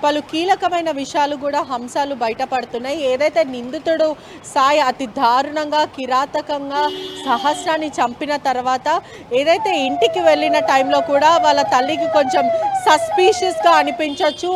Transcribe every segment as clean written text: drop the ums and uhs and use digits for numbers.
పలు కీలకమైన విషయాలు కూడా హంసాలు బయటపడుతున్నాయి. ఏదైతే నిందితుడు సాయి అతి దారుణంగా కిరాతకంగా సహస్రాన్ని చంపిన తర్వాత ఏదైతే ఇంటికి వెళ్ళిన టైంలో కూడా వాళ్ళ తల్లికి కొంచెం సస్పీషియస్గా అనిపించవచ్చు.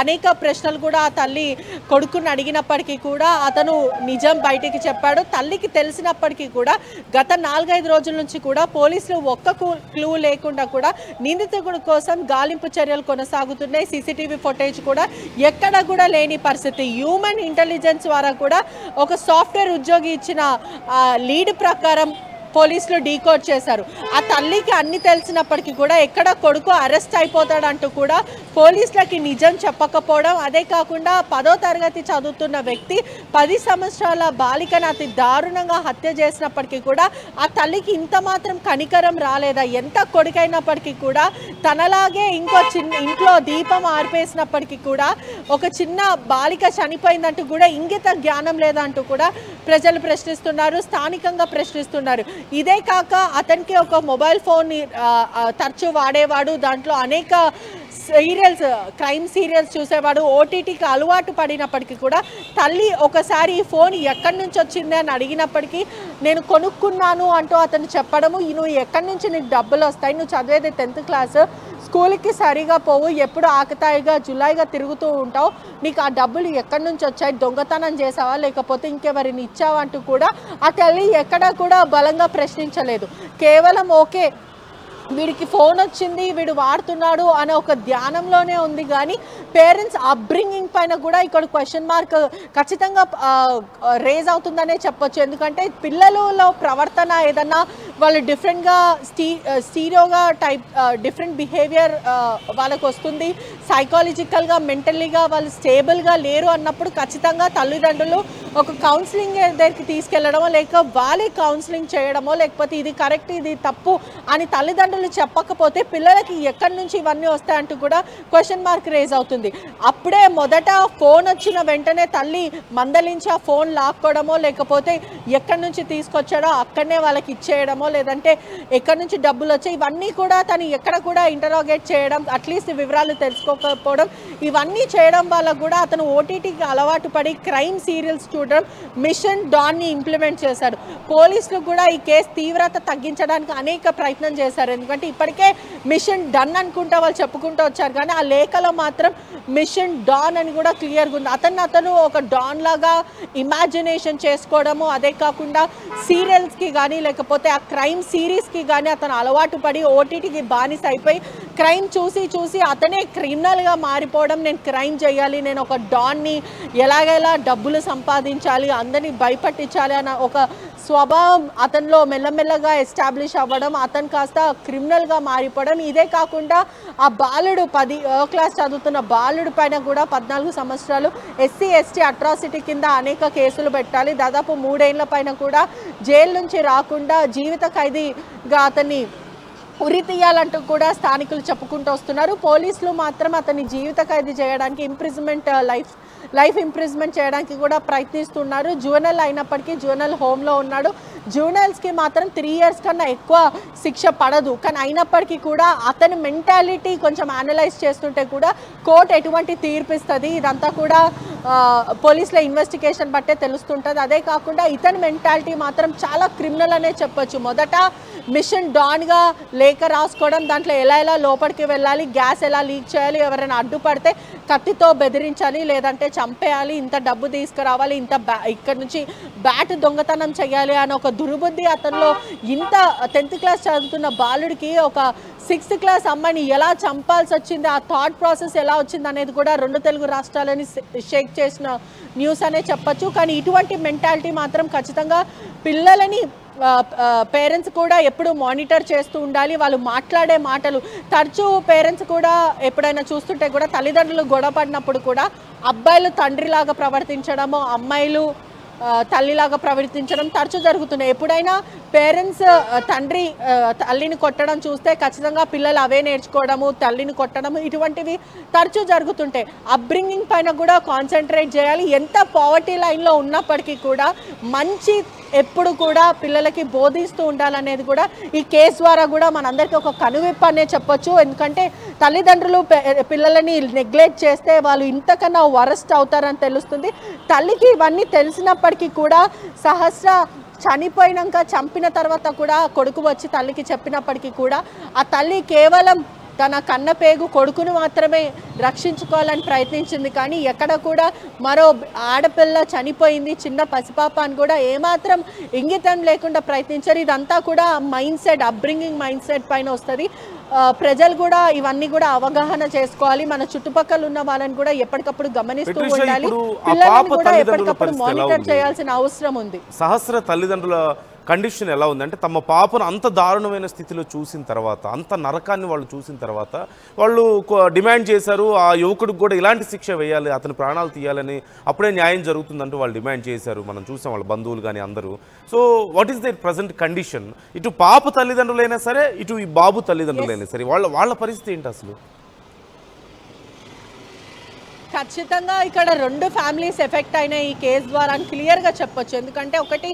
అనేక ప్రశ్నలు కూడా ఆ తల్లి కొడుకుని అడిగినప్పటికీ కూడా అతను నిజం బయటికి చెప్పాడు. తల్లికి తెలిసినప్పటికీ కూడా గత 4-5 రోజుల నుంచి కూడా పోలీసులు ఒక్క క్లూ లేకుండా కూడా నిందితుడి కోసం గాలింపు చర్యలు కొనసాగుతున్నాయి. సీసీటీవీ ఫుటేజ్ కూడా ఎక్కడ కూడా లేని పరిస్థితి. హ్యూమన్ ఇంటెలిజెన్స్ ద్వారా కూడా ఒక సాఫ్ట్వేర్ ఉద్యోగి ఇచ్చిన లీడ్ ప్రకారం పోలీసులు డీకోడ్ చేశారు. ఆ తల్లికి అన్ని తెలిసినప్పటికీ కూడా ఎక్కడ కొడుకు అరెస్ట్ అయిపోతాడంటూ కూడా పోలీసులకి నిజం చెప్పకపోవడం, అదే కాకుండా 10వ తరగతి చదువుతున్న వ్యక్తి 10 సంవత్సరాల బాలికను అతి దారుణంగా హత్య చేసినప్పటికీ కూడా ఆ తల్లికి ఇంత మాత్రం కనికరం రాలేదా? ఎంత కొడుకైనప్పటికీ కూడా తనలాగే ఇంకో ఇంట్లో దీపం ఆర్పేసినప్పటికీ కూడా ఒక చిన్న బాలిక చనిపోయిందంటూ కూడా ఇంగిత జ్ఞానం లేదంటూ కూడా ప్రజలు ప్రశ్నిస్తున్నారు, స్థానికంగా ప్రశ్నిస్తున్నారు. ఇదే కాక అతనికి ఒక మొబైల్ ఫోన్ తరచూ వాడేవాడు, దాంట్లో అనేక సీరియల్స్ క్రైమ్ సీరియల్స్ చూసేవాడు, ఓటీటీకి అలవాటు పడినప్పటికీ కూడా తల్లి ఒకసారి ఈ ఫోన్ ఎక్కడి నుంచి వచ్చింది అని అడిగినప్పటికీ నేను కొనుక్కున్నాను అంటూ అతను చెప్పడము, నువ్వు ఎక్కడి నుంచి నీకు డబ్బులు వస్తాయి, నువ్వు చదివేది 10th క్లాస్, స్కూల్కి సరిగా పోవు, ఎప్పుడు ఆకతాయిగా జులాయిగా తిరుగుతూ ఉంటావు, నీకు ఆ డబ్బులు ఎక్కడి నుంచి వచ్చాయి, దొంగతనం చేసావా లేకపోతే ఇంకెవరిని ఇచ్చావా అంటూ కూడా ఆ తల్లి ఎక్కడా కూడా బలంగా ప్రశ్నించలేదు. కేవలం ఓకే వీడికి ఫోన్ వచ్చింది, వీడు వాడుతున్నాడు అనే ఒక ధ్యానంలోనే ఉంది. కానీ పేరెంట్స్ అప్బ్రింగింగ్ పైన కూడా ఇక్కడ క్వశ్చన్ మార్క్ ఖచ్చితంగా రేజ్ అవుతుందనే చెప్పొచ్చు. ఎందుకంటే పిల్లలలో ప్రవర్తన ఏదన్నా వాళ్ళు డిఫరెంట్గా స్టీరియోగా టైప్ డిఫరెంట్ బిహేవియర్ వాళ్ళకు వస్తుంది, సైకాలజికల్గా మెంటల్లీగా వాళ్ళు స్టేబుల్గా లేరు అన్నప్పుడు ఖచ్చితంగా తల్లిదండ్రులు ఒక కౌన్సిలింగ్ దగ్గరికి తీసుకెళ్లడమో లేక వాళ్ళే కౌన్సిలింగ్ చేయడమో లేకపోతే ఇది కరెక్ట్ ఇది తప్పు అని తల్లిదండ్రులు చెప్పకపోతే పిల్లలకి ఎక్కడి నుంచి ఇవన్నీ వస్తాయంటూ కూడా క్వశ్చన్ మార్క్ రేజ్ అవుతుంది. అప్పుడే మొదట ఫోన్ వచ్చిన వెంటనే తల్లి మందలించి ఆ ఫోన్ లాక్కోవడమో లేకపోతే ఎక్కడి నుంచి తీసుకొచ్చాడో అక్కడనే వాళ్ళకి ఇచ్చేయడమో లేదంటే ఎక్కడి నుంచి డబ్బులు వచ్చాయి ఇవన్నీ కూడా తను ఎక్కడ కూడా ఇంటరాగేట్ చేయడం, అట్లీస్ట్ వివరాలు తెలుసుకోకపోవడం, ఇవన్నీ చేయడం వల్ల కూడా అతను ఓటీటీకి అలవాటు పడి క్రైమ్ సీరియల్స్ చూడడం, మిషన్ డాన్ని ఇంప్లిమెంట్ చేశాడు. పోలీసులు కూడా ఈ కేసు తీవ్రత తగ్గించడానికి అనేక ప్రయత్నం చేశారు. ఎందుకంటే ఇప్పటికే మిషన్ డన్ అనుకుంటా వాళ్ళు చెప్పుకుంటూ వచ్చారు, కానీ ఆ లేఖలో మాత్రం మిషన్ డాన్ అని కూడా క్లియర్గా ఉంది. అతను ఒక డాన్ లాగా ఇమాజినేషన్ చేసుకోవడము, అదే కాకుండా సీరియల్స్కి కానీ లేకపోతే ఆ క్రైమ్ సిరీస్కి కానీ అతను అలవాటు పడి ఓటీటీకి బానిస అయిపోయి క్రైమ్ చూసి చూసి అతనే క్రిమినల్గా మారిపోవడం, నేను క్రైమ్ చేయాలి, నేను ఒక డాన్ని ఎలాగైనా డబ్బులు సంపాదించాలి, అందరినీ భయపట్టించాలి అన్న ఒక స్వభావం అతనిలో మెల్లమెల్లగా ఎస్టాబ్లిష్ అవ్వడం, అతను కాస్త క్రిమినల్గా మారిపోవడం. ఇదే కాకుండా ఆ బాలుడు 10వ క్లాస్ చదువుతున్న బాలుడి పైన కూడా 14 సంవత్సరాలు SC/ST అట్రాసిటీ కింద అనేక కేసులు పెట్టాలి, దాదాపు 3 ఏళ్ల పైన కూడా జైలు నుంచి రాకుండా జీవిత ఖైదీగా అతన్ని ఉరి తీయాలంటూ కూడా స్థానికులు చెప్పుకుంటూ వస్తున్నారు. పోలీసులు మాత్రం అతన్ని జీవిత ఖైదీ చేయడానికి ఇంప్రిజన్మెంట్ లైఫ్ ఇంప్రిజన్మెంట్ చేయడానికి కూడా ప్రయత్నిస్తున్నారు. జువెనల్ అయినప్పటికీ జువెనల్ హోమ్లో ఉన్నాడు. జువెనల్స్కి మాత్రం 3 years కన్నా ఎక్కువ శిక్ష పడదు. కానీ అయినప్పటికీ కూడా అతని మెంటాలిటీ కొంచెం అనలైజ్ చేస్తుంటే కూడా కోర్టు ఎటువంటి తీర్పిస్తుంది ఇదంతా కూడా పోలీసుల ఇన్వెస్టిగేషన్ బట్టే తెలుస్తుంటుంది. అదే కాకుండా ఇతని మెంటాలిటీ మాత్రం చాలా క్రిమినల్ అనే చెప్పొచ్చు. మొదట మిషన్ డాన్గా లేఖ రాసుకోవడం, దాంట్లో ఎలా లోపలికి వెళ్ళాలి, గ్యాస్ ఎలా లీక్ చేయాలి, ఎవరైనా అడ్డుపడితే కత్తితో బెదిరించాలి లేదంటే చంపేయాలి, ఇంత డబ్బు తీసుకురావాలి, ఇక్కడ నుంచి బ్యాట్ దొంగతనం చేయాలి అని ఒక దుర్బుద్ధి అతనిలో, ఇంత 10th క్లాస్ చదువుతున్న బాలుడికి ఒక 6th క్లాస్ అమ్మాయిని ఎలా చంపాల్సి వచ్చింది, ఆ థాట్ ప్రాసెస్ ఎలా వచ్చింది అనేది కూడా 2 తెలుగు రాష్ట్రాలని షేక్ చేసిన న్యూస్ అనే చెప్పచ్చు. కానీ ఇటువంటి మెంటాలిటీ మాత్రం ఖచ్చితంగా పిల్లలని పేరెంట్స్ కూడా ఎప్పుడు మానిటర్ చేస్తూ ఉండాలి. వాళ్ళు మాట్లాడే మాటలు తరచూ పేరెంట్స్ కూడా ఎప్పుడైనా చూస్తుంటే కూడా తల్లిదండ్రులు గొడవ పడినప్పుడు కూడా అబ్బాయిలు తండ్రిలాగా ప్రవర్తించడము, అమ్మాయిలు తల్లిలాగా ప్రవర్తించడం తరచూ జరుగుతున్నాయి. ఎప్పుడైనా పేరెంట్స్ తల్లిని కొట్టడం చూస్తే ఖచ్చితంగా పిల్లలు అవే నేర్చుకోవడము, తల్లిని కొట్టడము ఇటువంటివి తరచూ జరుగుతుంటాయి. అప్బ్రింగింగ్ పైన కూడా కాన్సన్ట్రేట్ చేయాలి. ఎంత పావర్టీ లైన్లో ఉన్నప్పటికీ కూడా మంచి ఎప్పుడు కూడా పిల్లలకి బోధిస్తూ ఉండాలనేది కూడా ఈ కేసు ద్వారా కూడా మనందరికీ ఒక కనువిప్పు అనే చెప్పొచ్చు. ఎందుకంటే తల్లిదండ్రులు పిల్లలని నెగ్లెక్ట్ చేస్తే వాళ్ళు ఇంతకన్నా వరస్ట్ అవుతారని తెలుస్తుంది. తల్లికి ఇవన్నీ తెలిసినప్పటికీ కూడా సహస్ర చనిపోయినాక చంపిన తర్వాత కూడా కొడుకు వచ్చి తల్లికి చెప్పినప్పటికీ కూడా ఆ తల్లి కేవలం తన కన్నపేగు కొడుకును మాత్రమే రక్షించుకోవాలని ప్రయత్నించింది. కానీ ఎక్కడ కూడా మరో ఆడపిల్ల చనిపోయింది, చిన్న పసిపాప అని కూడా ఏమాత్రం ఇంగితం లేకుండా ప్రయత్నించారు. ఇదంతా కూడా mind set, upbringing mind set పైన వస్తుంది. ప్రజలు కూడా ఇవన్నీ కూడా అవగాహన చేసుకోవాలి. మన చుట్టుపక్కల ఉన్న వాళ్ళని కూడా ఎప్పటికప్పుడు గమనిస్తూ ఉండాలి. పిల్లల్ని కూడా ఎప్పటికప్పుడు మానిటర్ చేయాల్సిన అవసరం ఉంది. సహస్ర తల్లిదండ్రుల కండిషన్ ఎలా ఉంది అంటే తమ పాపను అంత దారుణమైన స్థితిలో చూసిన తర్వాత, అంత నరకాన్ని వాళ్ళు చూసిన తర్వాత వాళ్ళు డిమాండ్ చేశారు ఆ యువకుడికి కూడా ఇలాంటి శిక్ష వేయాలి, అతని ప్రాణాలు తీయాలని, అప్పుడే న్యాయం జరుగుతుందంటూ వాళ్ళు డిమాండ్ చేశారు. మనం చూసాం వాళ్ళ బంధువులు కానీ అందరూ. So what is their present condition? ఇటు పాప తల్లిదండ్రులైనా సరే, ఇటు ఈ బాబు తల్లిదండ్రులైనా సరే, వాళ్ళ పరిస్థితి ఏంటి అసలు? ఖచ్చితంగా ఇక్కడ రెండు ఫ్యామిలీస్ ఎఫెక్ట్ అయిన ఈ కేసు ద్వారా క్లియర్గా చెప్పొచ్చు. ఎందుకంటే ఒకటి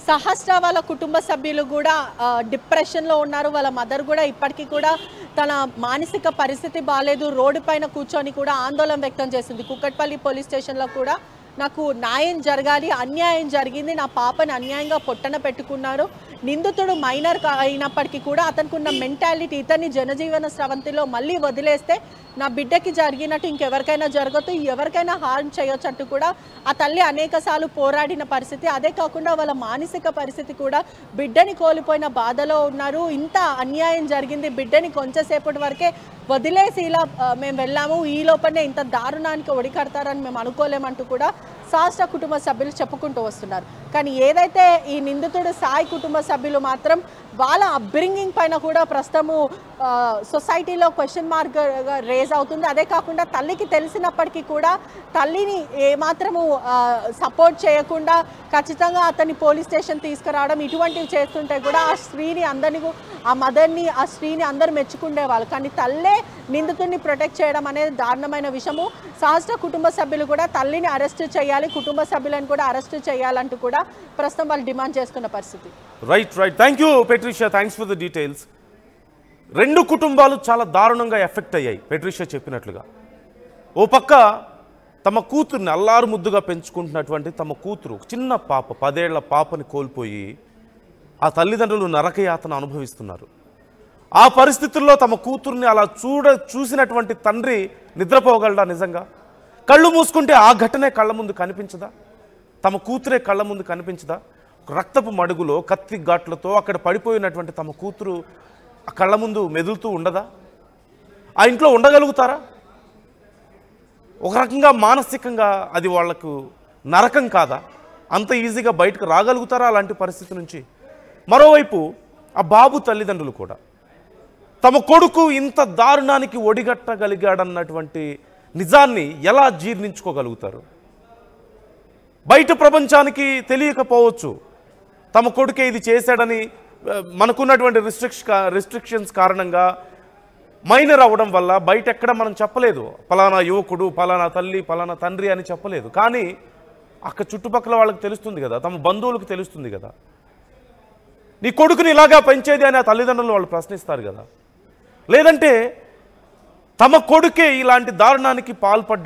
సహస్ర వాళ్ళ కుటుంబ సభ్యులు కూడా డిప్రెషన్లో ఉన్నారు. వాళ్ళ మదర్ కూడా ఇప్పటికీ కూడా తన మానసిక పరిస్థితి బాగాలేదు, రోడ్డు పైన కూర్చొని కూడా ఆందోళన వ్యక్తం చేసింది. కుక్కట్పల్లి పోలీస్ స్టేషన్లో కూడా నాకు న్యాయం జరగాలి, అన్యాయం జరిగింది, నా పాపని అన్యాయంగా పొట్టన పెట్టుకున్నారు. నిందితుడు మైనర్ అయినప్పటికీ కూడా అతనికి ఉన్న మెంటాలిటీ, ఇతన్ని జనజీవన స్రవంతిలో మళ్ళీ వదిలేస్తే నా బిడ్డకి జరిగినట్టు ఇంకెవరికైనా జరగదు, ఎవరికైనా హార్మ్ చేయొచ్చు అంటూ కూడా ఆ తల్లి అనేకసార్లు పోరాడిన పరిస్థితి. అదే కాకుండా వాళ్ళ మానసిక పరిస్థితి కూడా, బిడ్డని కోల్పోయిన బాధలో ఉన్నారు. ఇంత అన్యాయం జరిగింది, బిడ్డని కొంచెంసేపటి వరకే వదిలేసి ఇలా మేము వెళ్ళాము, ఈ లోపలనే ఇంత దారుణానికి ఒడికడతారని మేము అనుకోలేమంటూ కూడా సహస్ర కుటుంబ సభ్యులు చెప్పుకుంటూ వస్తున్నారు. కానీ ఏదైతే ఈ నిందితుడు సాయి కుటుంబ సభ్యులు మాత్రం వాళ్ళ అప్బ్రింగింగ్ పైన కూడా ప్రస్తుతము సొసైటీలో క్వశ్చన్ మార్క్ రేజ్ అవుతుంది. అదే కాకుండా తల్లికి తెలిసినప్పటికీ కూడా తల్లిని ఏమాత్రము సపోర్ట్ చేయకుండా ఖచ్చితంగా అతన్ని పోలీస్ స్టేషన్ తీసుకురావడం, ఇటువంటివి చేస్తుంటే కూడా ఆ స్త్రీని అందరినీ, ఆ మదర్ని, ఆ స్త్రీని అందరూ మెచ్చుకుండేవాళ్ళు. కానీ తల్లే నిందితుడిని ప్రొటెక్ట్ చేయడం అనేది దారుణమైన విషయము. సహస్ర కుటుంబ సభ్యులు కూడా తల్లిని అరెస్ట్ చేయాలి, కుటుంబ సభ్యులను కూడా అరెస్ట్ చేయాలంటూ కూడా ప్రస్తుతం వాళ్ళు డిమాండ్ చేస్తున్న పరిస్థితి. Right. Thank you Patricia, thanks for the details. రెండు కుటుంబాలు చాలా దారుణంగా ఎఫెక్ట్ అయ్యాయి పెట్రిషియా చెప్పినట్లుగా. ఓ పక్క తమ కూతుర్ని అల్లారు ముద్దుగా పెంచుకుంటున్నటువంటి తమ కూతురు, చిన్న పాప, 10 ఏళ్ల పాపని కోల్పోయి ఆ తల్లిదండ్రులు నరకయాతన అనుభవిస్తున్నారు. ఆ పరిస్థితుల్లో తమ కూతుర్ని అలా చూసినటువంటి తండ్రి నిద్రపోగలడా? నిజంగా కళ్ళు మూసుకుంటే ఆ ఘటనే కళ్ళ ముందు కనిపించదా? తమ కూతురే కళ్ళ ముందు కనిపించదా? రక్తపు మడుగులో కత్తి ఘాట్లతో అక్కడ పడిపోయినటువంటి తమ కూతురు కళ్ళ ముందు మెదులుతూ ఉండదా? ఆ ఇంట్లో ఉండగలుగుతారా? ఒక రకంగా మానసికంగా అది వాళ్లకు నరకం కాదా? అంత ఈజీగా బయటకు రాగలుగుతారా అలాంటి పరిస్థితి నుంచి? మరోవైపు ఆ బాబు తల్లిదండ్రులు కూడా తమ కొడుకు ఇంత దారుణానికి ఒడిగట్టగలిగాడన్నటువంటి నిజాన్ని ఎలా జీర్ణించుకోగలుగుతారు? బయట ప్రపంచానికి తెలియకపోవచ్చు తమ కొడుకే ఇది చేశాడని. మనకున్నటువంటి రిస్ట్రిక్షన్స్ కారణంగా మైనర్ అవ్వడం వల్ల బయట ఎక్కడ మనం చెప్పలేదు పలానా యువకుడు, పలానా తల్లి, పలానా తండ్రి అని చెప్పలేదు. కానీ అక్కడ చుట్టుపక్కల వాళ్ళకి తెలుస్తుంది కదా, తమ బంధువులకు తెలుస్తుంది కదా. నీ కొడుకుని ఇలాగా పెంచేది అని ఆ తల్లిదండ్రులు వాళ్ళు ప్రశ్నిస్తారు కదా. లేదంటే తమ కొడుకే ఇలాంటి దారుణానికి పాల్పడ్డాడు